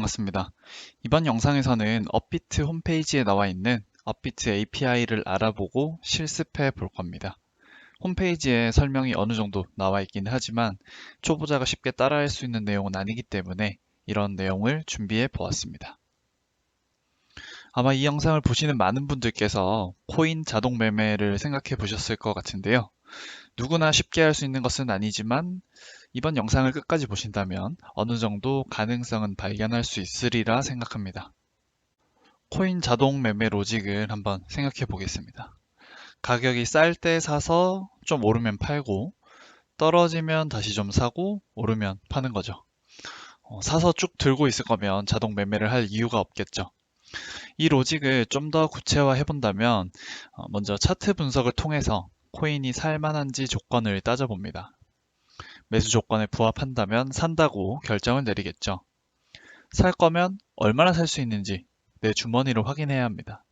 반갑습니다. 이번 영상에서는 업비트 홈페이지에 나와 있는 업비트 API를 알아보고 실습해 볼 겁니다. 홈페이지에 설명이 어느 정도 나와 있긴 하지만 초보자가 쉽게 따라할 수 있는 내용은 아니기 때문에 이런 내용을 준비해 보았습니다. 아마 이 영상을 보시는 많은 분들께서 코인 자동 매매를 생각해 보셨을 것 같은데요. 누구나 쉽게 할 수 있는 것은 아니지만 이번 영상을 끝까지 보신다면 어느 정도 가능성은 발견할 수 있으리라 생각합니다. 코인 자동 매매 로직을 한번 생각해 보겠습니다. 가격이 쌀 때 사서 좀 오르면 팔고 떨어지면 다시 좀 사고 오르면 파는 거죠. 사서 쭉 들고 있을 거면 자동 매매를 할 이유가 없겠죠. 이 로직을 좀 더 구체화해 본다면 먼저 차트 분석을 통해서 코인이 살만한지 조건을 따져봅니다. 매수 조건에 부합한다면 산다고 결정을 내리겠죠. 살 거면 얼마나 살 수 있는지 내 주머니를 확인해야 합니다.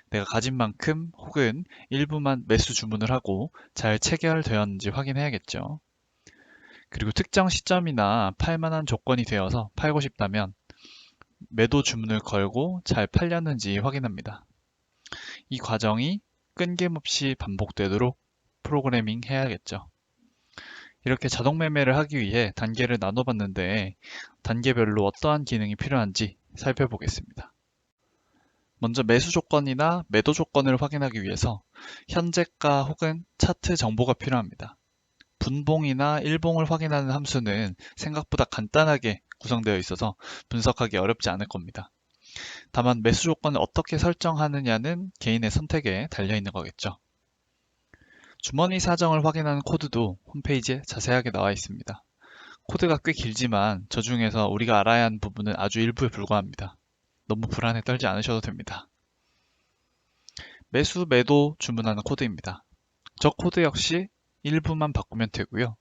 내가 가진 만큼 혹은 일부만 매수 주문을 하고 잘 체결되었는지 확인해야겠죠. 그리고 특정 시점이나 팔만한 조건이 되어서 팔고 싶다면 매도 주문을 걸고 잘 팔렸는지 확인합니다. 이 과정이 끊김없이 반복되도록 프로그래밍 해야겠죠. 이렇게 자동 매매를 하기 위해 단계를 나눠봤는데 단계별로 어떠한 기능이 필요한지 살펴보겠습니다. 먼저 매수 조건이나 매도 조건을 확인하기 위해서 현재가 혹은 차트 정보가 필요합니다. 분봉이나 일봉을 확인하는 함수는 생각보다 간단하게 구성되어 있어서 분석하기 어렵지 않을 겁니다. 다만 매수 조건을 어떻게 설정하느냐는 개인의 선택에 달려 있는 거겠죠. 주머니 사정을 확인하는 코드도 홈페이지에 자세하게 나와 있습니다. 코드가 꽤 길지만 저 중에서 우리가 알아야 하는 부분은 아주 일부에 불과합니다. 너무 불안에 떨지 않으셔도 됩니다. 매수, 매도 주문하는 코드입니다. 저 코드 역시 일부만 바꾸면 되고요.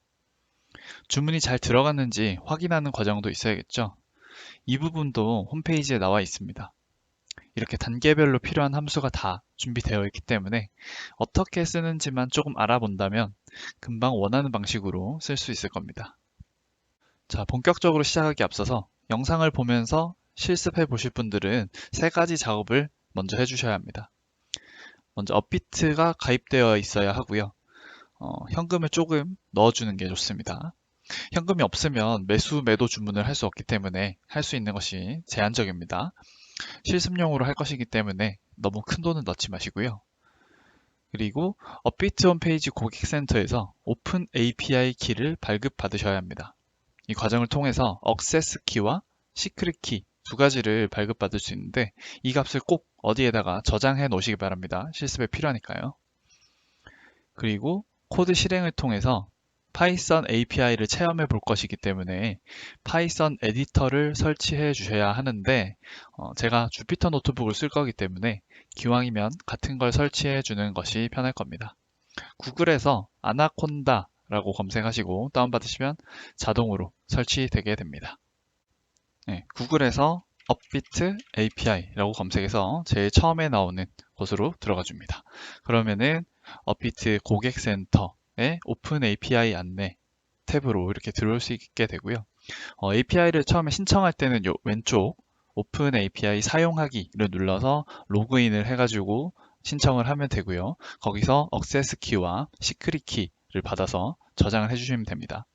주문이 잘 들어갔는지 확인하는 과정도 있어야겠죠. 이 부분도 홈페이지에 나와 있습니다. 이렇게 단계별로 필요한 함수가 다 준비되어 있기 때문에 어떻게 쓰는지만 조금 알아본다면 금방 원하는 방식으로 쓸 수 있을 겁니다. 자, 본격적으로 시작하기 앞서서 영상을 보면서 실습해 보실 분들은 세 가지 작업을 먼저 해주셔야 합니다. 먼저 업비트가 가입되어 있어야 하고요. 현금을 조금 넣어주는 게 좋습니다. 현금이 없으면 매수, 매도 주문을 할 수 없기 때문에 할 수 있는 것이 제한적입니다. 실습용으로 할 것이기 때문에 너무 큰 돈은 넣지 마시고요. 그리고 업비트 홈페이지 고객센터에서 오픈 API 키를 발급받으셔야 합니다. 이 과정을 통해서 액세스 키와 시크릿 키 두 가지를 발급받을 수 있는데 이 값을 꼭 어디에다가 저장해 놓으시기 바랍니다. 실습에 필요하니까요. 그리고 코드 실행을 통해서 파이썬 API를 체험해 볼 것이기 때문에 파이썬 에디터를 설치해 주셔야 하는데 제가 주피터 노트북을 쓸 거기 때문에 기왕이면 같은 걸 설치해 주는 것이 편할 겁니다. 구글에서 아나콘다라고 검색하시고 다운받으시면 자동으로 설치되게 됩니다. 네, 구글에서 업비트 API라고 검색해서 제일 처음에 나오는 곳으로 들어가 줍니다. 그러면은 업비트 고객센터의 오픈 API 안내 탭으로 이렇게 들어올 수 있게 되고요. API를 처음에 신청할 때는 요 왼쪽 오픈 API 사용하기를 눌러서 로그인을 해가지고 신청을 하면 되고요. 거기서 액세스 키와 시크릿 키를 받아서 저장을 해주시면 됩니다.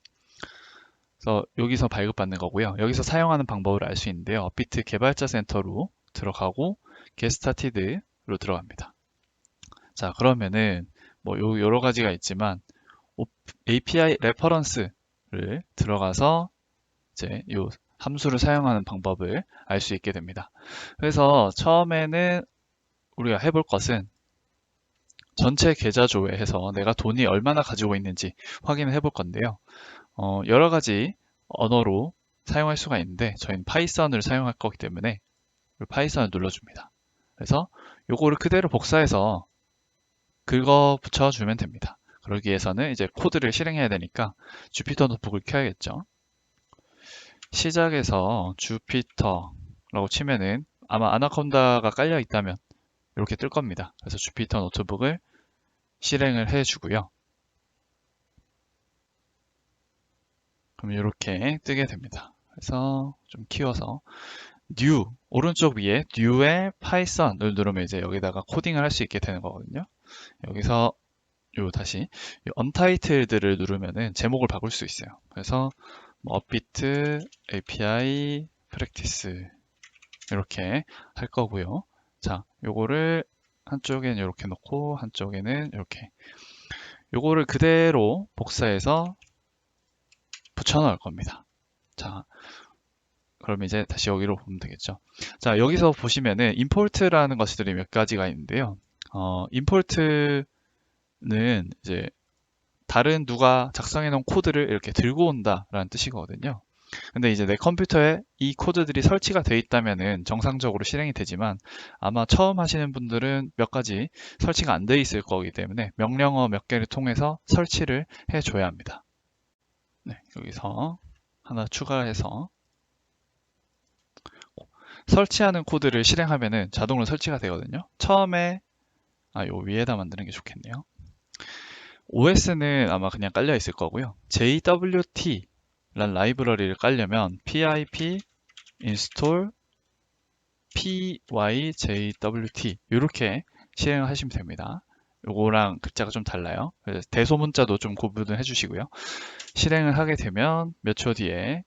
그래서 여기서 발급받는 거고요. 여기서 사용하는 방법을 알 수 있는데요. 업비트 개발자 센터로 들어가고 get started로 들어갑니다. 자, 그러면은 뭐 여러 가지가 있지만 API 레퍼런스를 들어가서 이제 요 함수를 사용하는 방법을 알 수 있게 됩니다. 그래서 처음에는 우리가 해볼 것은 전체 계좌조회 해서 내가 돈이 얼마나 가지고 있는지 확인을 해볼 건데요. 여러 가지 언어로 사용할 수가 있는데 저희는 파이썬을 사용할 거기 때문에 파이썬을 눌러줍니다. 그래서 요거를 그대로 복사해서 긁어 붙여주면 됩니다. 그러기 위해서는 이제 코드를 실행해야 되니까 주피터 노트북을 켜야겠죠. 시작에서 주피터라고 치면은 아마 아나콘다가 깔려 있다면 이렇게 뜰 겁니다. 그래서 주피터 노트북을 실행을 해주고요. 그럼 이렇게 뜨게 됩니다. 그래서 좀 키워서 new 오른쪽 위에 new의 python을 누르면 이제 여기다가 코딩을 할 수 있게 되는 거거든요. 여기서 다시 untitled를 누르면은 제목을 바꿀 수 있어요. 그래서 뭐 upbit API practice 이렇게 할 거고요. 자, 요거를 한쪽에는 이렇게 놓고 한쪽에는 이렇게 요거를 그대로 복사해서 붙여 넣을 겁니다. 자, 그럼 이제 다시 여기로 보면 되겠죠. 자, 여기서 보시면은 import라는 것들이 몇 가지가 있는데요. import는 이제 다른 누가 작성해 놓은 코드를 이렇게 들고 온다라는 뜻이거든요. 근데 이제 내 컴퓨터에 이 코드들이 설치가 되어 있다면은 정상적으로 실행이 되지만 아마 처음 하시는 분들은 몇 가지 설치가 안 되어 있을 거기 때문에 명령어 몇 개를 통해서 설치를 해줘야 합니다. 네, 여기서 하나 추가해서 설치하는 코드를 실행하면은 자동으로 설치가 되거든요. 처음에 요 위에다 만드는 게 좋겠네요. OS는 아마 그냥 깔려 있을 거고요. JWT 란 라이브러리를 깔려면 pip install pyjwt 이렇게 실행을 하시면 됩니다. 요거랑 글자가 좀 달라요. 그래서 대소문자도 좀 구분을 해주시고요. 실행을 하게 되면 몇 초 뒤에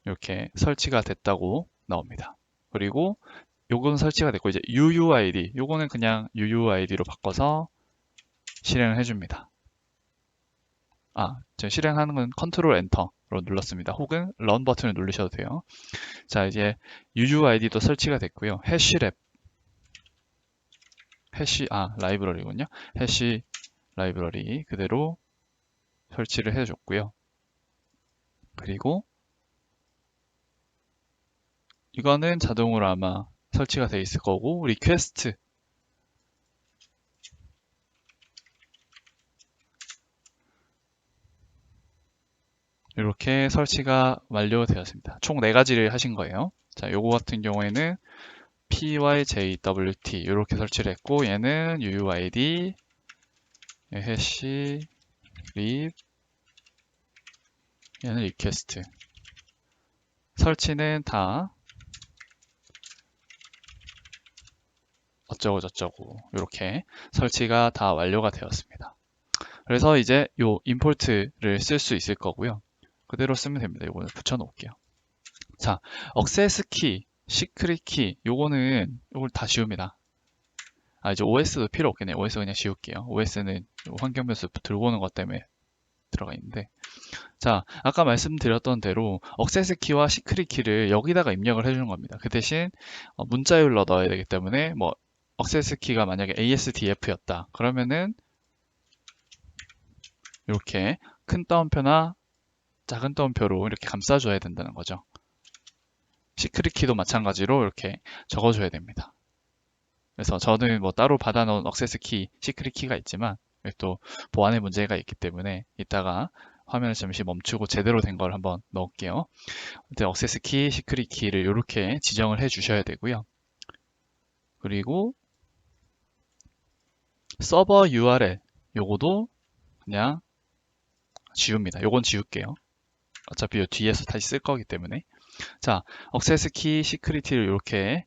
이렇게 설치가 됐다고 나옵니다. 그리고 요건 설치가 됐고 이제 UUID 요거는 그냥 UUID로 바꿔서 실행을 해줍니다. 지금 실행하는 건 컨트롤 엔터로 눌렀습니다. 혹은 런 버튼을 누르셔도 돼요. 자, 이제 UUID도 설치가 됐고요. 해시랩 라이브러리군요. 해시 라이브러리 그대로 설치를 해줬고요. 그리고 이거는 자동으로 아마 설치가 돼 있을 거고 리퀘스트 이렇게 설치가 완료되었습니다. 총 4가지를 하신 거예요. 자, 요거 같은 경우에는 pyjwt 이렇게 설치를 했고 얘는 uuid 해시 립 얘는 리퀘스트 설치는 다 어쩌고 저쩌고 이렇게 설치가 다 완료가 되었습니다. 그래서 이제 요 임포트를 쓸 수 있을 거고요. 그대로 쓰면 됩니다. 요거는 붙여 놓을게요. 자, 액세스 키, 시크릿 키 요거는 요걸 다 지웁니다. 이제 OS도 필요 없겠네요. OS 그냥 지울게요. OS는 환경 변수 들고 오는 것 때문에 들어가 있는데 자, 아까 말씀드렸던 대로 액세스 키와 시크릿 키를 여기다가 입력을 해주는 겁니다. 그 대신 문자열로 넣어야 되기 때문에 뭐 액세스 키가 만약에 ASDF였다. 그러면은 이렇게 큰 따옴표나 작은 따옴표로 이렇게 감싸줘야 된다는 거죠. 시크릿 키도 마찬가지로 이렇게 적어줘야 됩니다. 그래서 저는 뭐 따로 받아놓은 액세스 키, 시크릿 키가 있지만 또 보안에 문제가 있기 때문에 이따가 화면을 잠시 멈추고 제대로 된 걸 한번 넣을게요. 액세스 키, 시크릿 키를 이렇게 지정을 해 주셔야 되고요. 그리고 서버 URL 요거도 그냥 지웁니다. 요건 지울게요. 어차피 요 뒤에서 다시 쓸 거기 때문에. 자, 액세스 키, 시크릿 키를 이렇게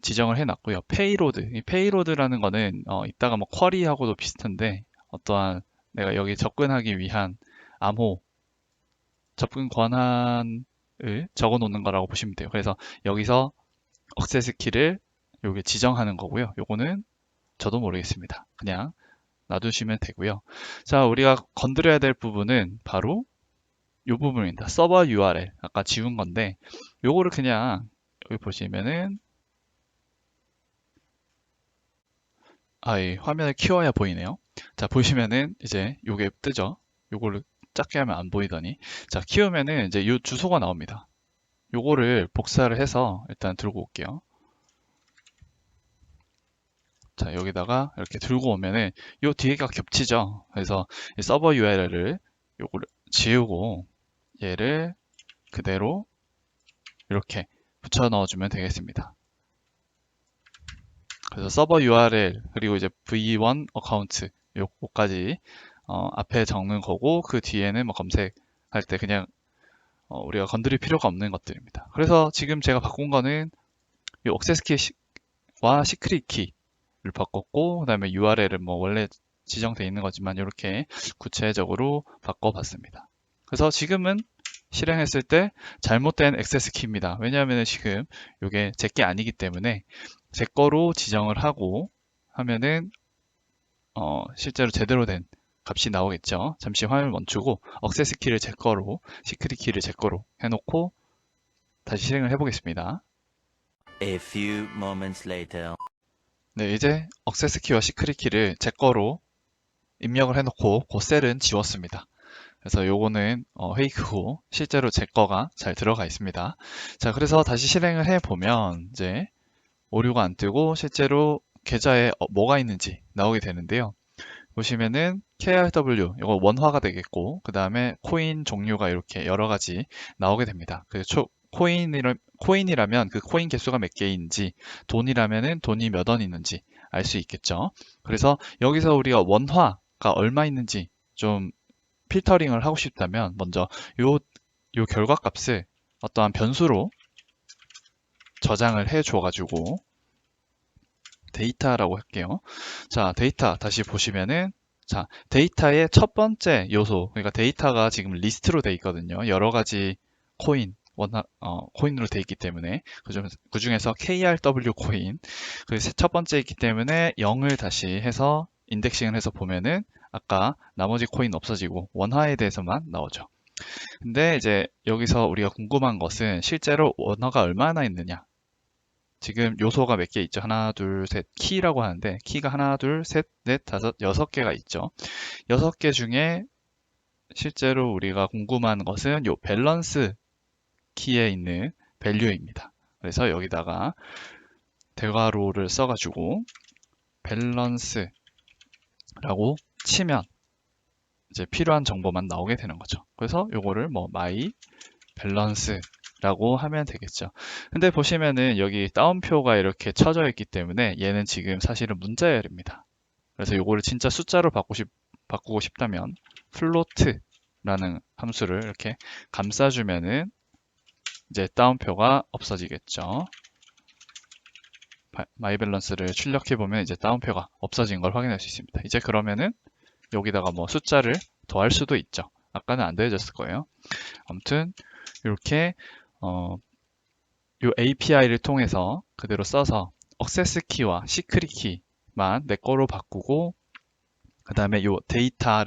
지정을 해놨고요. 페이로드. 이 페이로드라는 거는 이따가 뭐 쿼리하고도 비슷한데 어떠한 내가 여기 접근하기 위한 암호 접근 권한을 적어 놓는 거라고 보시면 돼요. 그래서 여기서 액세스 키를 여기 지정하는 거고요. 요거는 저도 모르겠습니다. 그냥 놔두시면 되고요. 자, 우리가 건드려야 될 부분은 바로 이 부분입니다. 서버 URL 아까 지운 건데 요거를 그냥 여기 보시면은 이 화면을 키워야 보이네요. 자, 보시면은 이제 요게 뜨죠. 요거를 작게 하면 안 보이더니 자, 키우면은 이제 요 주소가 나옵니다. 요거를 복사를 해서 일단 들고 올게요. 자, 여기다가 이렇게 들고 오면은 요 뒤에가 겹치죠. 그래서 이 서버 URL을 요거를 지우고 얘를 그대로 이렇게 붙여 넣어주면 되겠습니다. 그래서 서버 URL 그리고 이제 V1 어카운트 요거까지 앞에 적는 거고 그 뒤에는 뭐 검색할 때 그냥 우리가 건드릴 필요가 없는 것들입니다. 그래서 지금 제가 바꾼 거는 이 액세스 키와 시크릿 키를 바꿨고, 그 다음에 URL은 뭐 원래 지정되어 있는 거지만 이렇게 구체적으로 바꿔봤습니다. 그래서 지금은 실행했을 때 잘못된 액세스 키입니다. 왜냐하면 지금 이게 제 게 아니기 때문에 제 거로 지정을 하고 하면은 실제로 제대로 된 값이 나오겠죠. 잠시 화면을 멈추고 액세스 키를 제 거로, 시크릿 키를 제 거로 해놓고 다시 실행을 해보겠습니다. A few moments later. 네, 이제 액세스 키와 시크릿 키를 제 거로 입력을 해놓고 그 셀은 지웠습니다. 그래서 요거는 페이크 후 실제로 제 거가 잘 들어가 있습니다. 자, 그래서 다시 실행을 해보면 이제 오류가 안 뜨고 실제로 계좌에 뭐가 있는지 나오게 되는데요. 보시면은 KRW 이거 원화가 되겠고, 그 다음에 코인 종류가 이렇게 여러 가지 나오게 됩니다. 코인이라면 그 코인 개수가 몇 개인지, 돈이라면은 돈이 몇 원 있는지 알 수 있겠죠. 그래서 여기서 우리가 원화가 얼마 있는지 좀 필터링을 하고 싶다면 먼저 요 결과값을 어떠한 변수로 저장을 해 줘가지고 데이터라고 할게요. 자, 데이터 다시 보시면은, 자, 데이터의 첫 번째 요소, 그러니까 데이터가 지금 리스트로 돼 있거든요. 여러 가지 코인으로 돼 있기 때문에 그 중에서 KRW 코인 그 첫 번째 있기 때문에 0을 다시 해서 인덱싱을 해서 보면은 아까 나머지 코인 없어지고 원화에 대해서만 나오죠. 근데 이제 여기서 우리가 궁금한 것은 실제로 원화가 얼마나 있느냐. 지금 요소가 몇 개 있죠? 하나, 둘, 셋, 키라고 하는데 키가 하나, 둘, 셋, 넷, 다섯, 6개가 있죠. 6개 중에 실제로 우리가 궁금한 것은 요 밸런스 키에 있는 밸류입니다. 그래서 여기다가 대괄호를 써가지고 밸런스라고 치면 이제 필요한 정보만 나오게 되는 거죠. 그래서 요거를 뭐 my 밸런스라고 하면 되겠죠. 근데 보시면은 여기 따옴표가 이렇게 쳐져 있기 때문에 얘는 지금 사실은 문자열입니다. 그래서 요거를 진짜 숫자로 바꾸고 싶다면 float라는 함수를 이렇게 감싸주면은 이제 따옴표가 없어지겠죠. my 밸런스를 출력해 보면 이제 따옴표가 없어진 걸 확인할 수 있습니다. 이제 그러면은 여기다가 뭐 숫자를 더할 수도 있죠. 아까는 안 더해졌을 거예요. 아무튼 이렇게 이 API를 통해서 그대로 써서 액세스 키와 시크릿 키만 내 거로 바꾸고, 그 다음에 이 데이터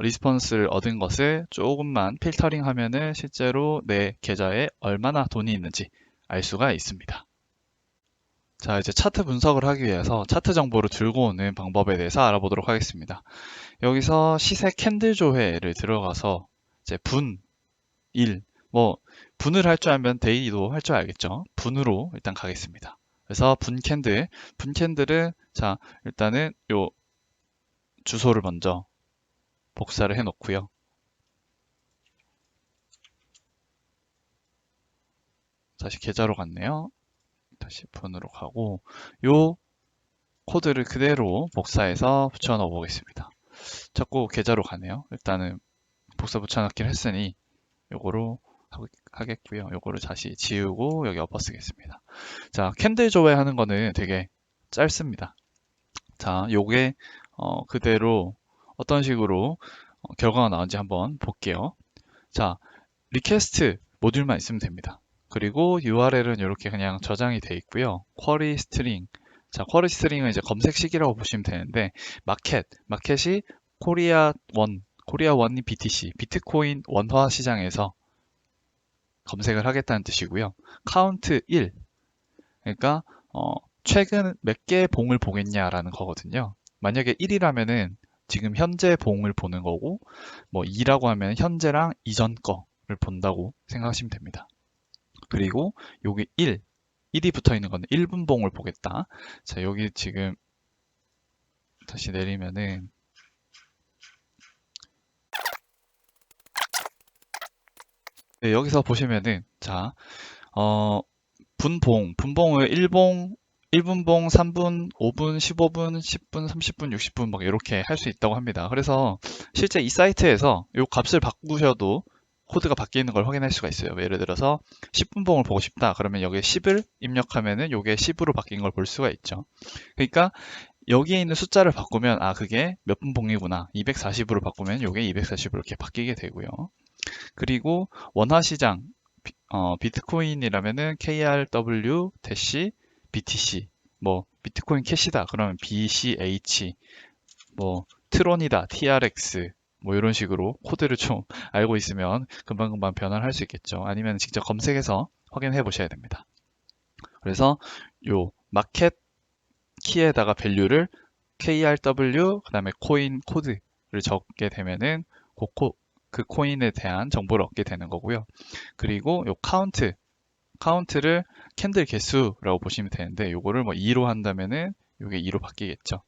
리스폰스를 얻은 것을 조금만 필터링 하면은 실제로 내 계좌에 얼마나 돈이 있는지 알 수가 있습니다. 자, 이제 차트 분석을 하기 위해서 차트 정보를 들고 오는 방법에 대해서 알아보도록 하겠습니다. 여기서 시세 캔들 조회를 들어가서 이제 분, 일, 분을 할 줄 알면 데이도 할 줄 알겠죠. 분으로 일단 가겠습니다. 그래서 분 캔들은 자, 일단은 요 주소를 먼저 복사를 해 놓고요. 다시 계좌로 갔네요. 다시 분으로 가고 요 코드를 그대로 복사해서 붙여 넣어 보겠습니다. 자꾸 계좌로 가네요. 일단은 복사 붙여넣기를 했으니 요거로 하겠고요. 요거를 다시 지우고 여기 엎어 쓰겠습니다. 자, 캔들 조회하는 거는 되게 짧습니다. 자, 요게 그대로 어떤 식으로 결과가 나온지 한번 볼게요. 자, 리퀘스트 모듈만 있으면 됩니다. 그리고 URL은 이렇게 그냥 저장이 돼 있고요. 쿼리 스트링. 자, 쿼리 스트링은 이제 검색식이라고 보시면 되는데, 마켓이 코리아 원이 BTC, 비트코인 원화 시장에서 검색을 하겠다는 뜻이고요. 카운트 1. 그러니까 최근 몇 개의 봉을 보겠냐라는 거거든요. 만약에 1이라면은 지금 현재 봉을 보는 거고, 뭐 2라고 하면 현재랑 이전 거를 본다고 생각하시면 됩니다. 그리고 여기 1이 붙어 있는 거는 1분 봉을 보겠다. 자, 여기 지금 다시 내리면은 네, 여기서 보시면은 자, 분봉을 1분봉, 3분, 5분, 15분, 10분, 30분, 60분 막 이렇게 할 수 있다고 합니다. 그래서 실제 이 사이트에서 이 값을 바꾸셔도 코드가 바뀌는 걸 확인할 수가 있어요. 예를 들어서 10분봉을 보고 싶다. 그러면 여기에 10을 입력하면은 요게 10으로 바뀐 걸 볼 수가 있죠. 그러니까 여기에 있는 숫자를 바꾸면 그게 몇 분봉이구나. 240으로 바꾸면 요게 240으로 이렇게 바뀌게 되고요. 그리고 원화 시장 비트코인이라면은 KRW-BTC 뭐 비트코인 캐시다 그러면 BCH 뭐 트론이다 TRX 뭐 이런 식으로 코드를 좀 알고 있으면 금방금방 변환을 할 수 있겠죠. 아니면 직접 검색해서 확인해 보셔야 됩니다. 그래서 요 마켓 키에다가 밸류를 KRW 그다음에 코인 코드를 적게 되면은 그 코인에 대한 정보를 얻게 되는 거고요. 그리고 요 카운트를 캔들 개수라고 보시면 되는데 요거를 뭐 2로 한다면은 요게 2로 바뀌겠죠.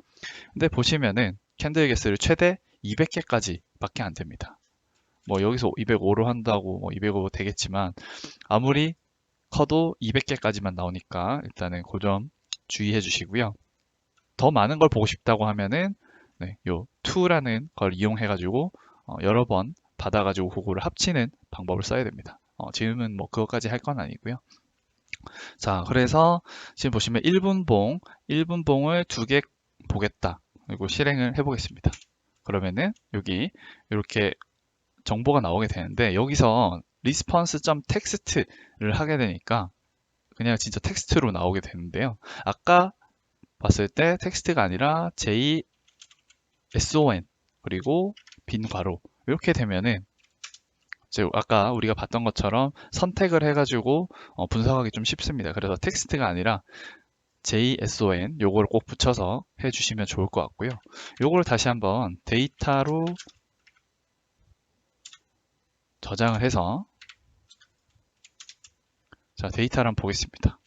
근데 보시면은 캔들 개수를 최대 200개까지 밖에 안 됩니다. 뭐 여기서 205로 한다고 뭐 205 되겠지만 아무리 커도 200개까지만 나오니까 일단은 그 점 주의해 주시고요. 더 많은 걸 보고 싶다고 하면은 요 to라는 걸 이용해 가지고 여러 번 받아 가지고 그거를 합치는 방법을 써야 됩니다. 지금은 뭐 그것까지 할 건 아니고요. 자, 그래서 지금 보시면 1분봉을 2개 보겠다. 그리고 실행을 해 보겠습니다. 그러면은 여기 이렇게 정보가 나오게 되는데 여기서 response.txt를 하게 되니까 그냥 진짜 텍스트로 나오게 되는데요. 아까 봤을 때 텍스트가 아니라 JSON 그리고 빈 괄호 이렇게 되면은 이제 아까 우리가 봤던 것처럼 선택을 해가지고 분석하기 좀 쉽습니다. 그래서 텍스트가 아니라 JSON 요거를 꼭 붙여서 해주시면 좋을 것 같고요. 요거를 다시 한번 데이터로 저장을 해서 자 데이터를 한번 보겠습니다.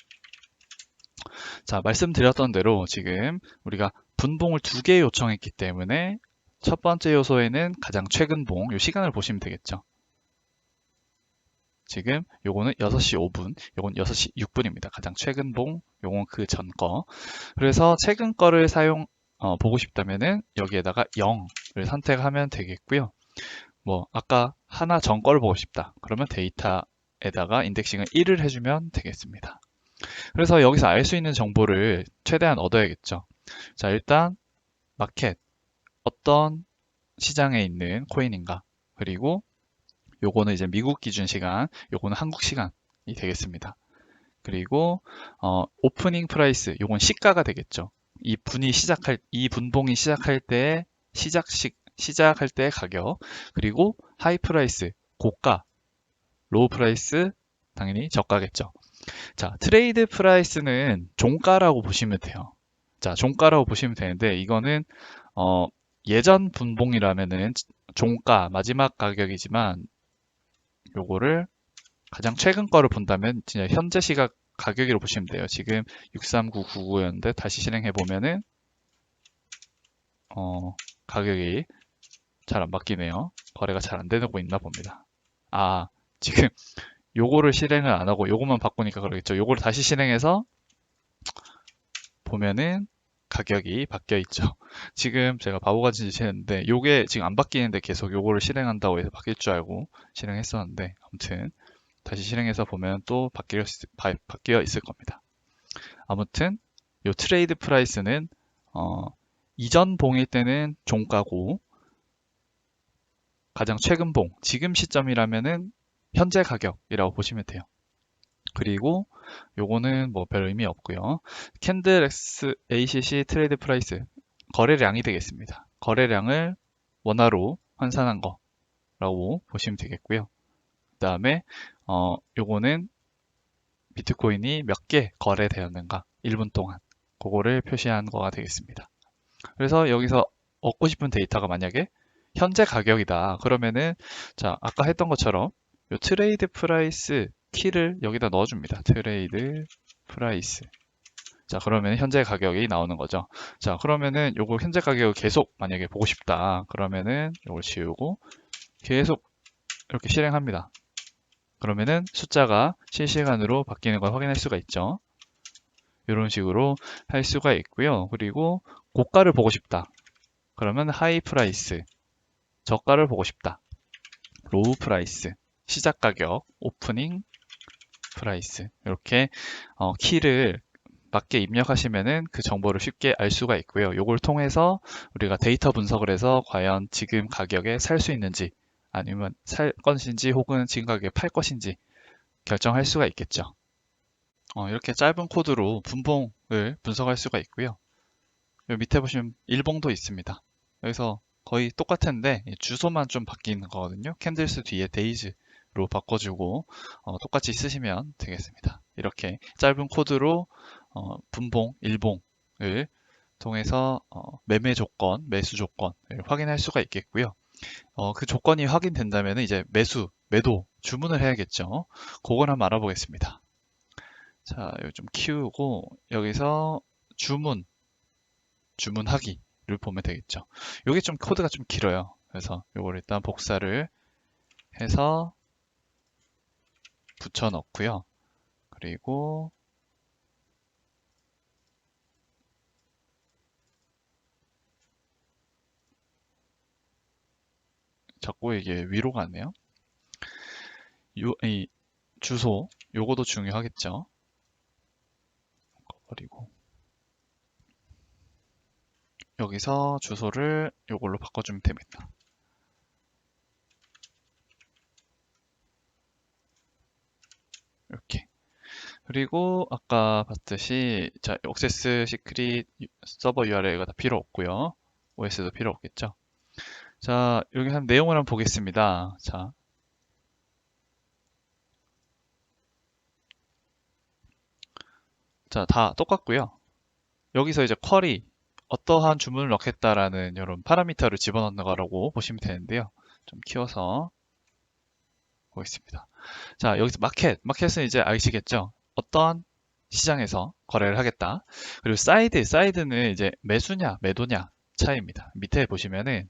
자 말씀드렸던 대로 지금 우리가 분봉을 2개 요청했기 때문에 첫 번째 요소에는 가장 최근 봉, 요 시간을 보시면 되겠죠. 지금 요거는 6시 5분, 요건 6시 6분입니다. 가장 최근 봉, 요건 그 전 거. 그래서 최근 거를 보고 싶다면은 여기에다가 0을 선택하면 되겠고요. 뭐 아까 하나 전 거를 보고 싶다. 그러면 데이터에다가 인덱싱을 1을 해주면 되겠습니다. 그래서 여기서 알 수 있는 정보를 최대한 얻어야겠죠. 자, 일단 마켓 어떤 시장에 있는 코인인가, 그리고 요거는 이제 미국 기준 시간, 요거는 한국 시간이 되겠습니다. 그리고 오프닝 프라이스, 요건 시가가 되겠죠. 이 분봉이 시작할 때 시작할 때의 가격, 그리고 하이 프라이스, 고가, 로우 프라이스, 당연히 저가겠죠. 자, 트레이드 프라이스는 종가라고 보시면 돼요. 자, 종가라고 보시면 되는데 이거는 예전 분봉이라면은 종가 마지막 가격이지만 요거를 가장 최근 거를 본다면 진짜 현재 시각 가격으로 보시면 돼요. 지금 63999였는데 다시 실행해 보면은 가격이 잘 안 바뀌네요. 거래가 잘 안 되고 있나 봅니다. 지금 요거를 실행을 안 하고 요것만 바꾸니까 그러겠죠. 요거를 다시 실행해서 보면은 가격이 바뀌어 있죠. 지금 제가 바보같이 짓 했는데 요게 지금 안 바뀌는데 계속 요거를 실행한다고 해서 바뀔 줄 알고 실행했었는데 아무튼 다시 실행해서 보면 또 바뀌어 있을 겁니다. 아무튼 요 트레이드 프라이스는 이전 봉일 때는 종가고 가장 최근 봉, 지금 시점이라면은 현재 가격이라고 보시면 돼요. 그리고 요거는 뭐 별 의미 없고요. 캔들 X ACC 트레이드 프라이스 거래량이 되겠습니다. 거래량을 원화로 환산한 거라고 보시면 되겠고요. 그 다음에 요거는 비트코인이 몇 개 거래되었는가 1분 동안 그거를 표시한 거가 되겠습니다. 그래서 여기서 얻고 싶은 데이터가 만약에 현재 가격이다 그러면은 자 아까 했던 것처럼 요 트레이드 프라이스 키를 여기다 넣어줍니다. 트레이드 프라이스. 자 그러면 현재 가격이 나오는 거죠. 자 그러면은 요거 현재 가격을 계속 만약에 보고 싶다 그러면은 요걸 지우고 계속 이렇게 실행합니다. 그러면은 숫자가 실시간으로 바뀌는 걸 확인할 수가 있죠. 이런 식으로 할 수가 있고요. 그리고 고가를 보고 싶다 그러면 하이 프라이스, 저가를 보고 싶다 로우 프라이스, 시작 가격, 오프닝 프라이스 이렇게 키를 맞게 입력하시면은 그 정보를 쉽게 알 수가 있고요. 이걸 통해서 우리가 데이터 분석을 해서 과연 지금 가격에 살 수 있는지 아니면 살 것인지 혹은 지금 가격에 팔 것인지 결정할 수가 있겠죠. 이렇게 짧은 코드로 분봉을 분석할 수가 있고요. 여기 밑에 보시면 일봉도 있습니다. 여기서 거의 똑같은데 주소만 좀 바뀌는 거거든요. 캔들스 뒤에 데이즈로 바꿔주고 똑같이 쓰시면 되겠습니다. 이렇게 짧은 코드로 분봉, 일봉을 통해서 매매 조건, 매수 조건을 확인할 수가 있겠고요. 그 조건이 확인된다면 이제 매수, 매도 주문을 해야겠죠. 그걸 한번 알아보겠습니다. 자, 여기 좀 키우고 여기서 주문하기를 보면 되겠죠. 이게 좀 코드가 좀 길어요. 그래서 이걸 일단 복사를 해서 붙여 넣고요. 그리고 자꾸 이게 위로 가네요. 이 주소 요거도 중요하겠죠. 그리고 여기서 주소를 요걸로 바꿔주면 됩니다. 이렇게. 그리고 아까 봤듯이 자, 액세스 시크릿 서버 URL가 다 필요 없고요. OS도 필요 없겠죠. 자, 여기 한 내용을 한번 보겠습니다. 자, 다 똑같고요. 여기서 이제 쿼리 어떠한 주문을 넣겠다라는 이런 파라미터를 집어넣는 거라고 보시면 되는데요. 좀 키워서 보겠습니다. 자, 여기서 마켓은 이제 아시겠죠? 어떠한 시장에서 거래를 하겠다. 그리고 사이드는 이제 매수냐, 매도냐 차이입니다. 밑에 보시면은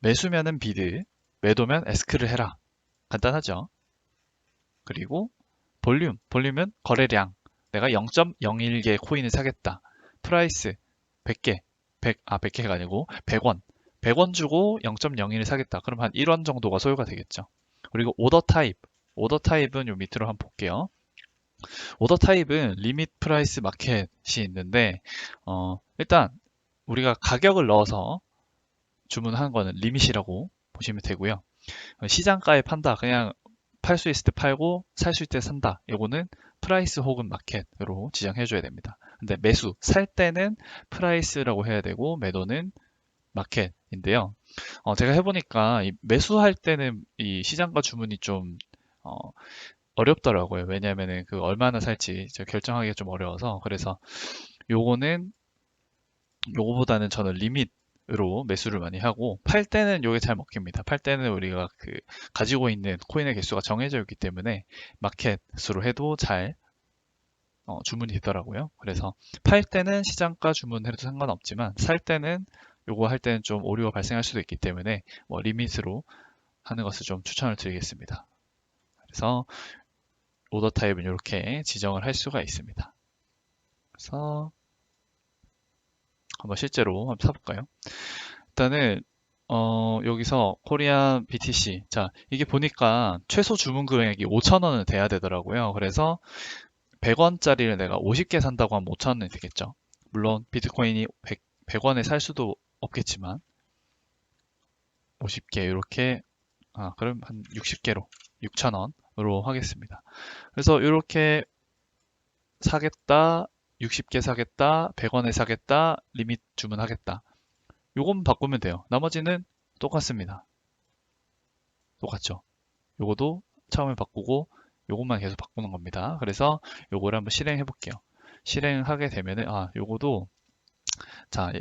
매수면은 비드, 매도면 에스크를 해라. 간단하죠? 그리고 볼륨은 거래량. 내가 0.01개 코인을 사겠다. 프라이스 100개, 100개가 아니고 100원. 100원 주고 0.01을 사겠다. 그럼 한 1원 정도가 소요가 되겠죠. 그리고 오더 타입은 요 밑으로 한번 볼게요. 오더 타입은 리밋 프라이스 마켓이 있는데 일단 우리가 가격을 넣어서 주문한 거는 리밋이라고 보시면 되고요. 시장가에 판다. 그냥 팔 수 있을 때 팔고 살 수 있을 때 산다. 이거는 프라이스 혹은 마켓으로 지정해 줘야 됩니다. 근데 매수, 살 때는 프라이스라고 해야 되고 매도는 마켓인데요. 제가 해보니까 이 매수할 때는 이 시장가 주문이 좀 어렵더라고요. 왜냐하면은 그 얼마나 살지 결정하기가 좀 어려워서 그래서 요거보다는 저는 리밋으로 매수를 많이 하고 팔 때는 요게 잘 먹힙니다. 팔 때는 우리가 그 가지고 있는 코인의 개수가 정해져 있기 때문에 마켓으로 해도 잘 주문이 되더라고요. 그래서 팔 때는 시장가 주문해도 상관없지만 살 때는 요거 할 때는 좀 오류가 발생할 수도 있기 때문에 리밋으로 하는 것을 좀 추천을 드리겠습니다. 그래서 오더 타입은 이렇게 지정을 할 수가 있습니다. 그래서 한번 실제로 한번 사볼까요? 일단은 여기서 코리안 BTC 자 이게 보니까 최소 주문 금액이 5,000원은 돼야 되더라고요. 그래서 100원짜리를 내가 50개 산다고 하면 5,000원이 되겠죠. 물론 비트코인이 100원에 살 수도 없겠지만 50개 이렇게 그럼 한 60개로 6,000원으로 하겠습니다. 그래서 이렇게 사겠다 60개 사겠다 100원에 사겠다 리밋 주문하겠다 요것만 바꾸면 돼요. 나머지는 똑같습니다. 똑같죠. 요거도 처음에 바꾸고 요것만 계속 바꾸는 겁니다. 그래서 요거를 한번 실행해 볼게요. 실행하게 되면은 요거도 자,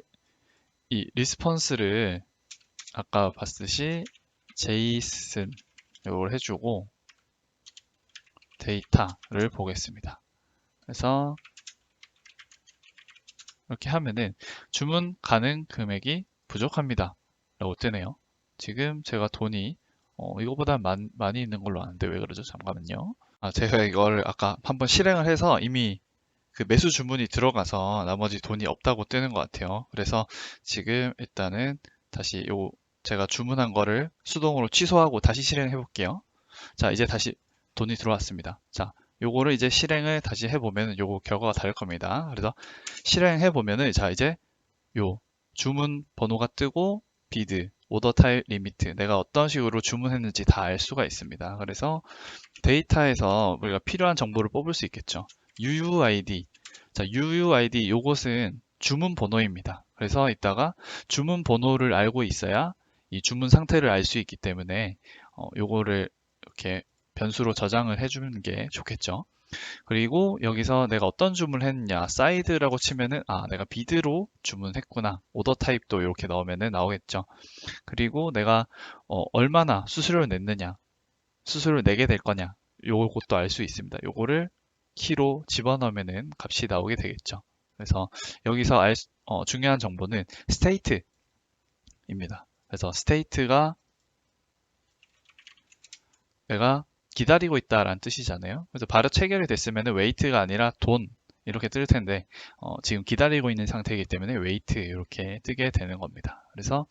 이 리스폰스를 아까 봤듯이 제이슨 요걸 해주고 데이터를 보겠습니다. 그래서 이렇게 하면은 주문 가능 금액이 부족합니다 라고 뜨네요. 지금 제가 돈이 이거보다 많이 있는 걸로 아는데 왜 그러죠? 잠깐만요. 제가 이걸 아까 한번 실행을 해서 이미 그 매수 주문이 들어가서 나머지 돈이 없다고 뜨는 것 같아요. 그래서 지금 일단은 다시 제가 주문한 거를 수동으로 취소하고 다시 실행해 볼게요. 자, 이제 다시 돈이 들어왔습니다. 자, 요거를 이제 실행을 다시 해보면 요거 결과가 다를 겁니다. 그래서 실행해보면은, 자, 이제 요 주문 번호가 뜨고 비드, 오더 타입 리미트, 내가 어떤 식으로 주문했는지 다 알 수가 있습니다. 그래서 데이터에서 우리가 필요한 정보를 뽑을 수 있겠죠. UUID. 자, UUID 요것은 주문 번호입니다. 그래서 이따가 주문 번호를 알고 있어야 이 주문 상태를 알 수 있기 때문에 요거를 이렇게 변수로 저장을 해주는 게 좋겠죠. 그리고 여기서 내가 어떤 주문을 했느냐, 사이드라고 치면은 내가 비드로 주문했구나. 오더 타입도 이렇게 넣으면은 나오겠죠. 그리고 내가 얼마나 수수료를 냈느냐, 수수료를 내게 될 거냐, 요것도 알 수 있습니다. 요거를 키로 집어넣으면은 값이 나오게 되겠죠. 그래서 여기서 중요한 정보는 state입니다. 그래서 state가 내가 기다리고 있다라는 뜻이잖아요. 그래서 바로 체결이 됐으면 wait가 아니라 돈 이렇게 뜰 텐데 지금 기다리고 있는 상태이기 때문에 wait 이렇게 뜨게 되는 겁니다. 그래서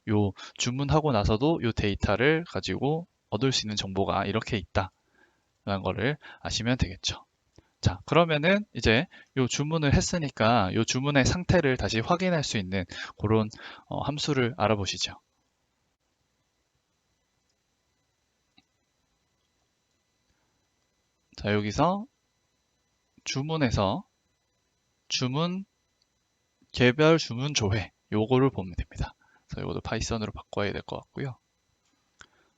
요 주문하고 나서도 요 데이터를 가지고 얻을 수 있는 정보가 이렇게 있다라는 거를 아시면 되겠죠. 자, 그러면은 이제 요 주문을 했으니까 요 주문의 상태를 다시 확인할 수 있는 그런 함수를 알아보시죠. 자, 여기서 주문에서 주문 개별 주문 조회 요거를 보면 됩니다. 그래서 요것도 파이썬으로 바꿔야 될 것 같고요.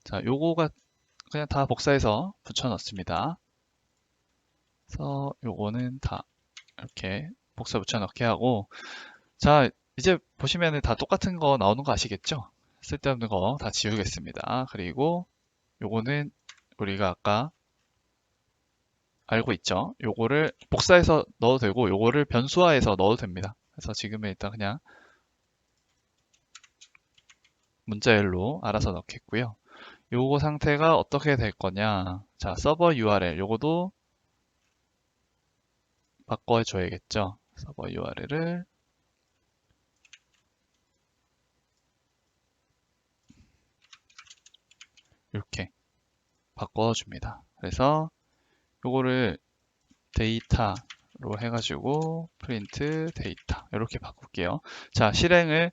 자, 요거가 그냥 다 복사해서 붙여 넣습니다. 그래서 요거는 다 이렇게 복사 붙여 넣게 하고, 자, 이제 보시면은 다 똑같은 거 나오는 거 아시겠죠? 쓸데없는 거 다 지우겠습니다. 그리고 요거는 우리가 아까 알고 있죠? 요거를 복사해서 넣어도 되고 요거를 변수화해서 넣어도 됩니다. 그래서 지금은 일단 그냥 문자열로 알아서 넣겠고요. 요거 상태가 어떻게 될 거냐. 자, 서버 URL 요거도 바꿔줘야겠죠. 서버 URL을 이렇게 바꿔줍니다. 그래서 요거를 데이터로 해가지고 프린트 데이터 이렇게 바꿀게요. 자, 실행을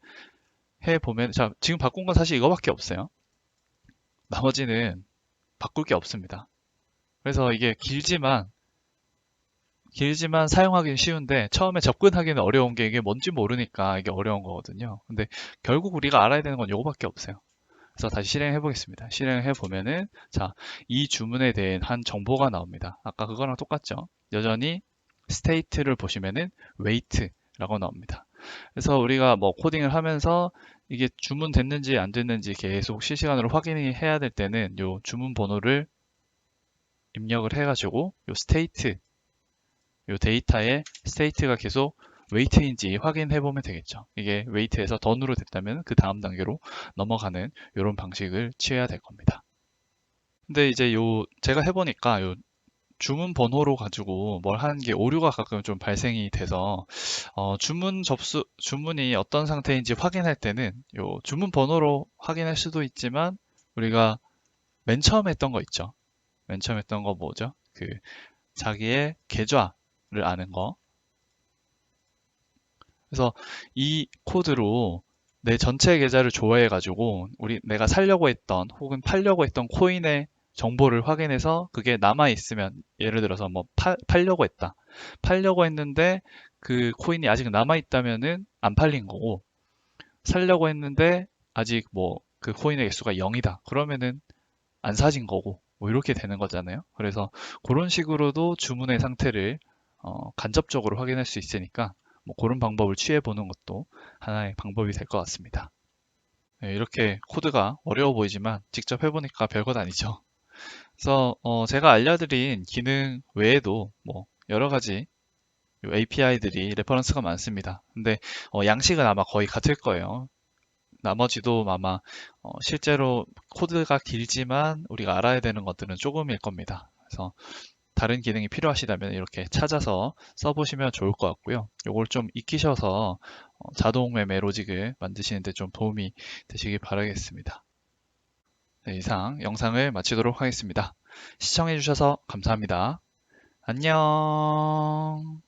해보면, 자, 지금 바꾼 건 사실 이거밖에 없어요. 나머지는 바꿀 게 없습니다. 그래서 이게 길지만 사용하기는 쉬운데 처음에 접근하기는 어려운 게 이게 뭔지 모르니까 이게 어려운 거거든요. 근데 결국 우리가 알아야 되는 건 이거밖에 없어요. 그래서 다시 실행해 보겠습니다. 실행해 보면은, 자, 이 주문에 대한 정보가 나옵니다. 아까 그거랑 똑같죠? 여전히 state를 보시면은 wait라고 나옵니다. 그래서 우리가 뭐 코딩을 하면서 이게 주문됐는지 안 됐는지 계속 실시간으로 확인해야 될 때는 요 주문 번호를 입력을 해가지고 요 state, 요 데이터의 state가 계속 웨이트인지 확인해 보면 되겠죠. 이게 웨이트에서 던으로 됐다면 그 다음 단계로 넘어가는 이런 방식을 취해야 될 겁니다. 근데 이제 제가 해보니까 요 주문 번호로 가지고 뭘 하는 게 오류가 가끔 좀 발생이 돼서 주문이 어떤 상태인지 확인할 때는 요 주문 번호로 확인할 수도 있지만 우리가 맨 처음 했던 거 있죠. 맨 처음 했던 거 뭐죠? 자기의 계좌를 아는 거. 그래서 이 코드로 내 전체 계좌를 조회해가지고 내가 사려고 했던 혹은 팔려고 했던 코인의 정보를 확인해서 그게 남아있으면 예를 들어서 뭐 팔려고 했다. 팔려고 했는데 그 코인이 아직 남아있다면은 안 팔린 거고 살려고 했는데 아직 뭐 그 코인의 개수가 0이다. 그러면은 안 사진 거고 뭐 이렇게 되는 거잖아요. 그래서 그런 식으로도 주문의 상태를 간접적으로 확인할 수 있으니까 뭐 그런 방법을 취해 보는 것도 하나의 방법이 될 것 같습니다. 네, 이렇게 코드가 어려워 보이지만 직접 해보니까 별것 아니죠. 그래서 제가 알려드린 기능 외에도 뭐 여러 가지 API들이 레퍼런스가 많습니다. 근데 양식은 아마 거의 같을 거예요. 나머지도 아마 실제로 코드가 길지만 우리가 알아야 되는 것들은 조금일 겁니다. 그래서 다른 기능이 필요하시다면 이렇게 찾아서 써보시면 좋을 것 같고요. 이걸 좀 익히셔서 자동 매매 로직을 만드시는 데 좀 도움이 되시길 바라겠습니다. 네, 이상 영상을 마치도록 하겠습니다. 시청해주셔서 감사합니다. 안녕.